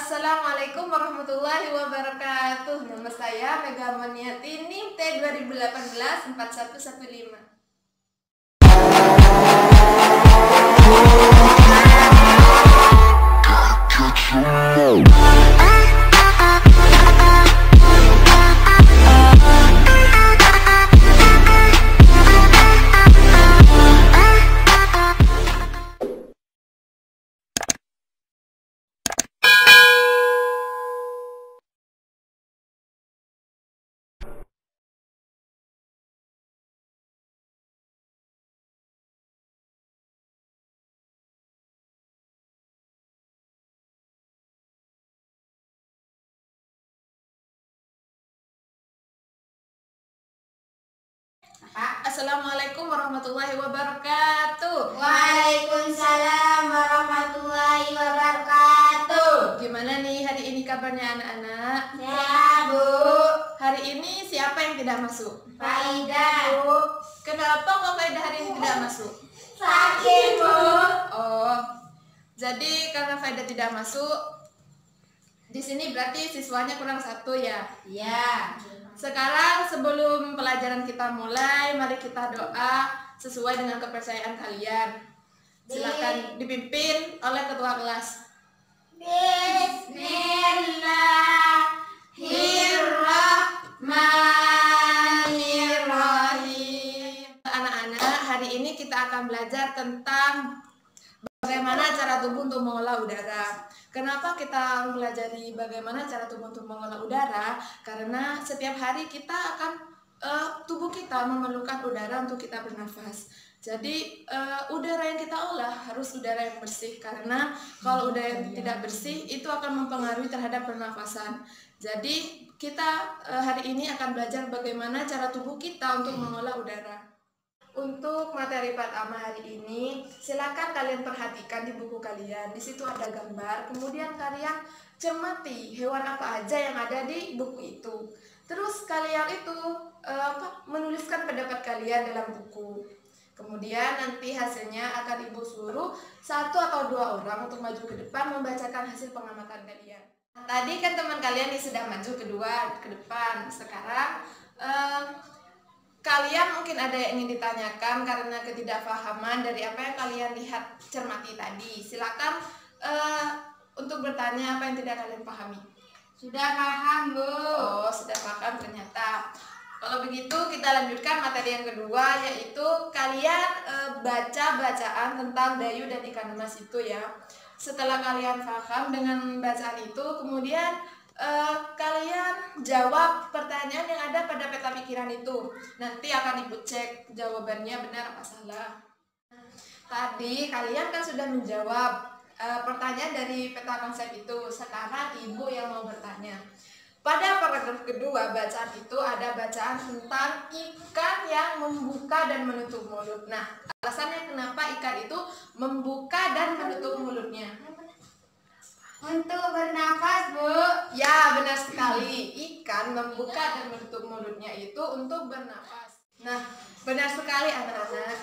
Assalamualaikum warahmatullahi wabarakatuh. Nama saya Mega Maniati, NIM T 2018 4115. Assalamualaikum warahmatullahi wabarakatuh. Waalaikumsalam warahmatullahi wabarakatuh. Gimana nih hari ini kabarnya anak-anak? Ya, Bu. Hari ini siapa yang tidak masuk? Faidah. Bu. Kenapa kok Faidah hari ini tidak masuk? Sakit, Bu. Oh, jadi karena Faidah tidak masuk, di sini berarti siswanya kurang satu ya? Ya. Sekarang sebelum pelajaran kita mulai, mari kita doa sesuai dengan kepercayaan kalian. Silakan dipimpin oleh ketua kelas. Bismillahirrahmanirrahim. Anak-anak, hari ini kita akan belajar tentang bagaimana cara tubuh untuk mengolah udara. Kenapa kita mempelajari bagaimana cara tubuh untuk mengolah udara? Karena setiap hari kita akan tubuh kita memerlukan udara untuk kita bernafas. Jadi udara yang kita olah harus udara yang bersih, karena kalau udara yang tidak bersih itu akan mempengaruhi terhadap pernafasan. Jadi kita hari ini akan belajar bagaimana cara tubuh kita untuk mengolah udara. Untuk materi pertama hari ini, silakan kalian perhatikan di buku kalian. Di situ ada gambar, kemudian kalian cermati hewan apa aja yang ada di buku itu. Terus kalian itu menuliskan pendapat kalian dalam buku. Kemudian nanti hasilnya akan ibu suruh 1 atau 2 orang untuk maju ke depan membacakan hasil pengamatan kalian. Tadi kan teman kalian yang sudah maju ke depan. Sekarang kalian mungkin ada yang ingin ditanyakan karena ketidakpahaman dari apa yang kalian lihat cermati tadi. Silakan untuk bertanya apa yang tidak kalian pahami. Sudah paham, Bu. Oh, sudah paham ternyata. Kalau begitu kita lanjutkan materi yang kedua, yaitu kalian baca bacaan tentang Dayu dan ikan emas itu ya. Setelah kalian paham dengan bacaan itu, kemudian kalian jawab pertanyaan yang ada pada peta pikiran itu. Nanti akan ibu cek jawabannya benar apa salah. Tadi kalian kan sudah menjawab pertanyaan dari peta konsep itu. Sekarang ibu yang mau bertanya. Pada paragraf kedua bacaan itu ada bacaan tentang ikan yang membuka dan menutup mulut. Nah, alasannya kenapa ikan itu membuka dan menutup mulutnya? Untuk bernafas, Bu. Ya, benar sekali. Ikan membuka dan menutup mulutnya itu untuk bernafas. Nah, benar sekali anak-anak.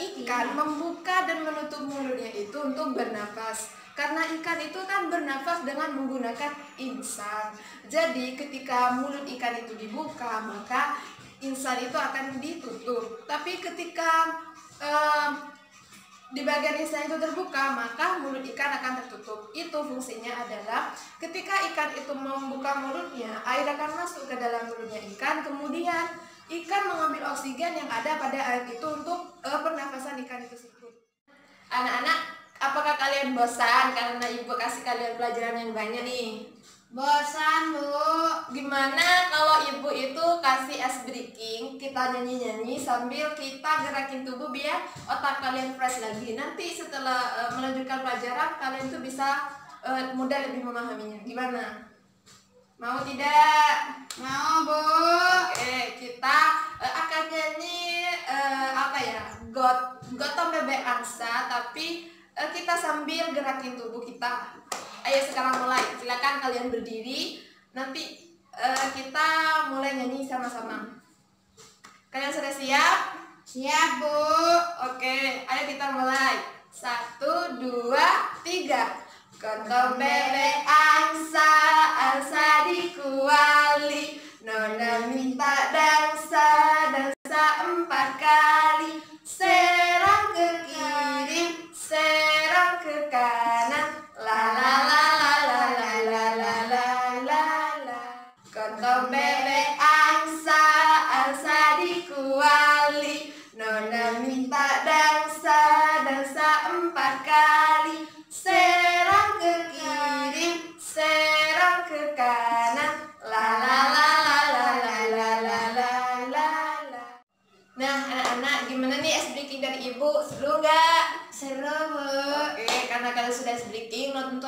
Ikan membuka dan menutup mulutnya itu untuk bernafas. Karena ikan itu kan bernafas dengan menggunakan insang. Jadi ketika mulut ikan itu dibuka, maka insang itu akan ditutup. Tapi ketika di bagian insang itu terbuka, maka mulut ikan akan tertutup. Itu fungsinya adalah ketika ikan itu membuka mulutnya, air akan masuk ke dalam mulutnya ikan, kemudian ikan mengambil oksigen yang ada pada air itu untuk pernafasan ikan itu sendiri. Anak-anak, apakah kalian bosan karena ibu kasih kalian pelajaran yang banyak nih? Bosan, Bu. Gimana kalau ibu itu kasih ice breaking, kita nyanyi-nyanyi sambil kita gerakin tubuh biar otak kalian fresh lagi. Nanti setelah melanjutkan pelajaran, kalian tuh bisa mudah lebih memahaminya. Gimana? Mau tidak? Mau, Bu. Oke, kita akan nyanyi gotong bebek angsa, tapi kita sambil gerakin tubuh kita. Ayo sekarang mulai. Silakan kalian berdiri. Nanti kita mulai nyanyi sama-sama. Kalian sudah siap? Siap, Bu. Oke, ayo kita mulai. 1, 2, 3. Gotong bebek angsa.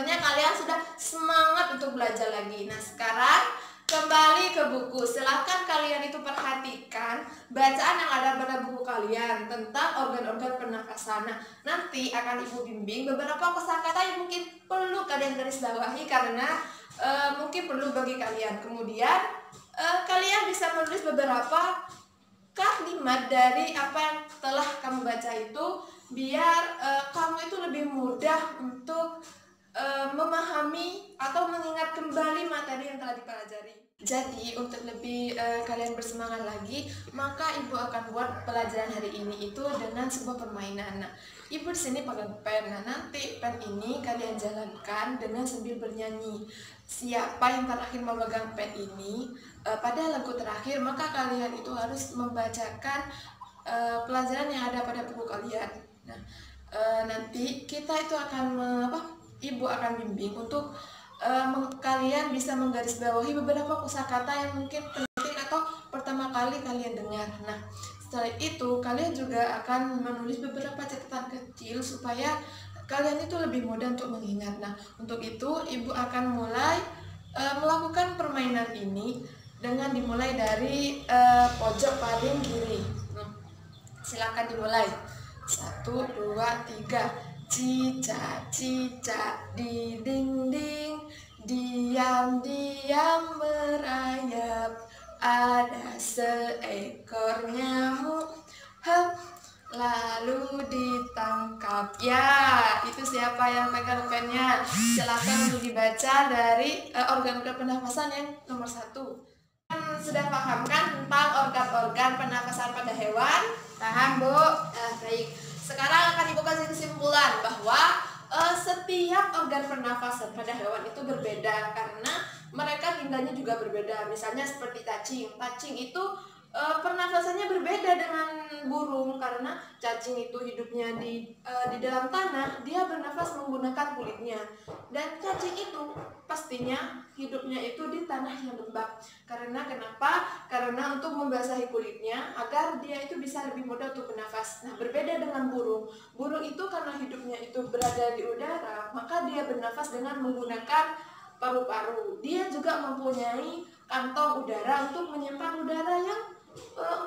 Sebetulnya kalian sudah semangat untuk belajar lagi. Nah, sekarang kembali ke buku. Silahkan kalian itu perhatikan bacaan yang ada pada buku kalian tentang organ-organ pernafasan. Nah, nanti akan Ibu bimbing beberapa kosakata yang mungkin perlu kalian garis bawahi karena mungkin perlu bagi kalian. Kemudian kalian bisa menulis beberapa kalimat dari apa yang telah kamu baca itu biar kamu itu lebih mudah untuk memahami atau mengingat kembali materi yang telah dipelajari. Jadi untuk lebih kalian bersemangat lagi, maka Ibu akan buat pelajaran hari ini itu dengan sebuah permainan. Nah, Ibu di sini pegang pen. Nah, nanti pen ini kalian jalankan dengan sambil bernyanyi. Siapa yang terakhir memegang pen ini pada lagu terakhir, maka kalian itu harus membacakan pelajaran yang ada pada buku kalian. Nah, nanti kita itu akan Ibu akan bimbing untuk kalian bisa menggarisbawahi beberapa kosakata yang mungkin penting atau pertama kali kalian dengar. Nah, setelah itu kalian juga akan menulis beberapa catatan kecil supaya kalian itu lebih mudah untuk mengingat. Nah, untuk itu Ibu akan mulai melakukan permainan ini dengan dimulai dari pojok paling kiri. Silakan dimulai. 1, 2, 3. Cicak, cicak di dinding, diam-diam merayap, ada seekor nyamuk, lalu ditangkap. Ya, itu siapa yang pegang pennya? Silakan untuk dibaca dari organ-organ pernafasan yang nomor 1. Sudah paham kan tentang organ-organ pernafasan pada hewan? Paham, Bu. Baik. Sekarang akan Ibu kasih kesimpulan bahwa setiap organ pernafasan pada hewan itu berbeda karena mereka tinggalnya juga berbeda. Misalnya seperti cacing. Cacing itu pernafasannya berbeda dengan burung karena cacing itu hidupnya di dalam tanah, dia bernafas menggunakan kulitnya. Dan cacing itu pastinya hidupnya itu di tanah yang lembab. Karena kenapa? Karena untuk membasahi kulitnya agar dia itu bisa lebih mudah untuk bernafas. Nah, berbeda dengan burung. Burung itu karena hidupnya itu berada di udara, maka dia bernafas dengan menggunakan paru-paru. Dia juga mempunyai kantong udara untuk menyimpan udara yang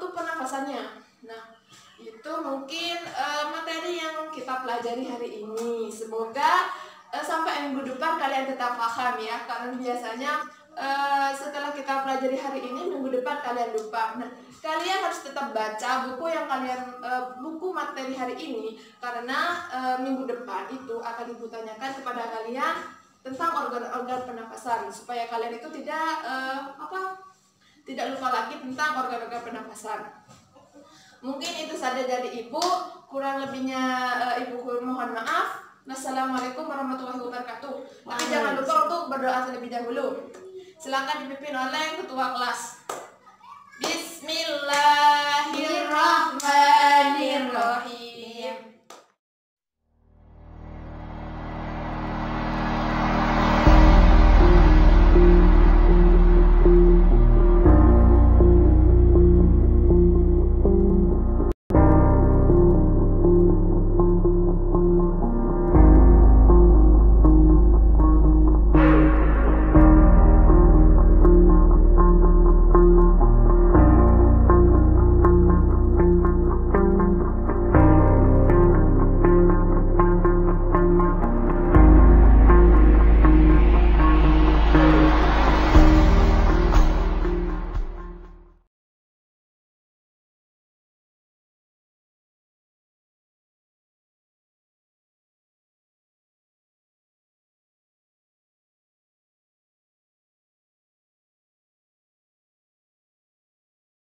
untuk pernafasannya. Nah, itu mungkin materi yang kita pelajari hari ini. Semoga sampai minggu depan kalian tetap paham ya, karena biasanya setelah kita pelajari hari ini, minggu depan kalian lupa. Nah, kalian harus tetap baca buku yang kalian buku materi hari ini, karena minggu depan itu akan Ibu tanyakan kepada kalian tentang organ-organ pernafasan supaya kalian itu tidak lupa lagi tentang organ-organ pernafasan. Mungkin itu saja dari Ibu, kurang lebihnya Ibu mohon maaf. Wassalamualaikum warahmatullahi wabarakatuh. Tapi jangan lupa untuk berdoa terlebih dahulu. Silakan dipimpin oleh ketua kelas. Bismillahirrahmanirrahim.